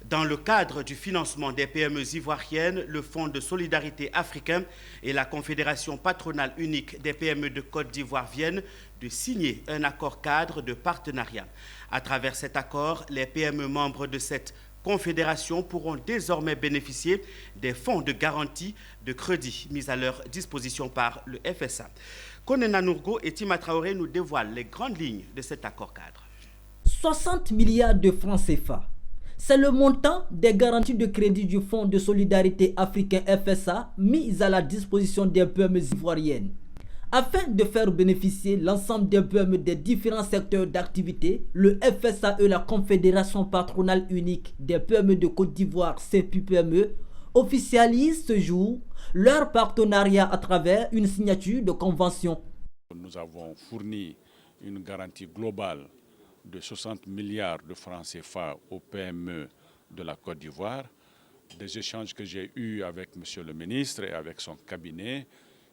Dans le cadre du financement des PME ivoiriennes, le Fonds de solidarité africain et la Confédération patronale unique des PME de Côte d'Ivoire viennent de signer un accord cadre de partenariat. À travers cet accord, les PME membres de cette confédération pourront désormais bénéficier des fonds de garantie de crédit mis à leur disposition par le FSA. Konena Nourgo et Tima Traoré nous dévoilent les grandes lignes de cet accord cadre. 60 milliards de francs CFA. C'est le montant des garanties de crédit du Fonds de solidarité africain FSA mis à la disposition des PME ivoiriennes. Afin de faire bénéficier l'ensemble des PME des différents secteurs d'activité, le FSA et la Confédération patronale unique des PME de Côte d'Ivoire, CPPME, officialisent ce jour leur partenariat à travers une signature de convention. Nous avons fourni une garantie globale de 60 milliards de francs CFA aux PME de la Côte d'Ivoire. Des échanges que j'ai eus avec M. le ministre et avec son cabinet,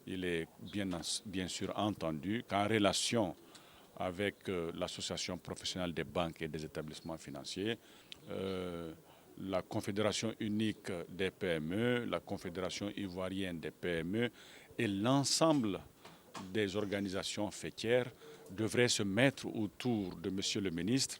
il est bien sûr entendu qu'en relation avec l'association professionnelle des banques et des établissements financiers, la Confédération unique des PME, la Confédération ivoirienne des PME et l'ensemble des organisations faîtières devraient se mettre autour de M. le ministre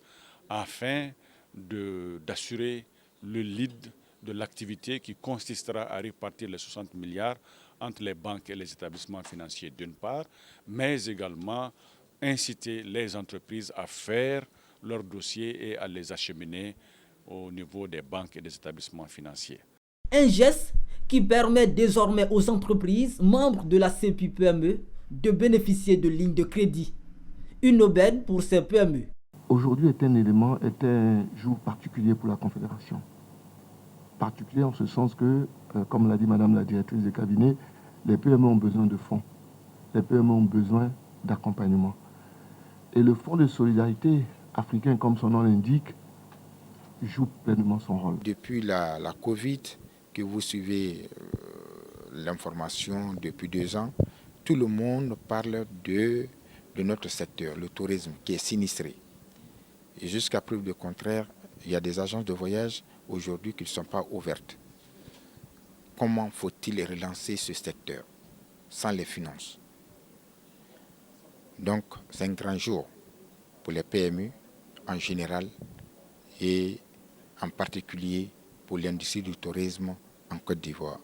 afin d'assurer le lead de l'activité qui consistera à répartir les 60 milliards entre les banques et les établissements financiers d'une part, mais également inciter les entreprises à faire leurs dossiers et à les acheminer au niveau des banques et des établissements financiers. Un geste qui permet désormais aux entreprises membres de la CPPME de bénéficier de lignes de crédit. Une aubaine pour ces PME. Aujourd'hui est un jour particulier pour la Confédération. Particulier en ce sens que, comme l'a dit Madame la directrice de cabinet, les PME ont besoin de fonds. Les PME ont besoin d'accompagnement. Et le Fonds de solidarité africain, comme son nom l'indique, joue pleinement son rôle. Depuis la Covid, que vous suivez l'information depuis 2 ans, tout le monde parle de notre secteur, le tourisme, qui est sinistré. Et jusqu'à preuve du contraire, il y a des agences de voyage aujourd'hui qui ne sont pas ouvertes. Comment faut-il relancer ce secteur sans les finances? Donc, c'est un grand jour pour les PME en général et en particulier pour l'industrie du tourisme en Côte d'Ivoire.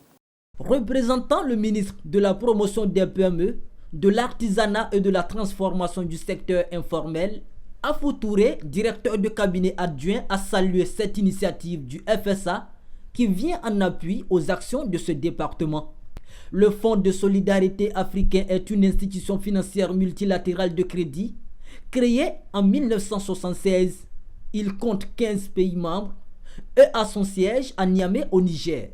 Représentant le ministre de la promotion des PME, de l'artisanat et de la transformation du secteur informel, Afou Touré, directeur de cabinet adjoint, a salué cette initiative du FSA qui vient en appui aux actions de ce département. Le Fonds de solidarité africain est une institution financière multilatérale de crédit créée en 1976. Il compte 15 pays membres et a son siège à Niamey au Niger.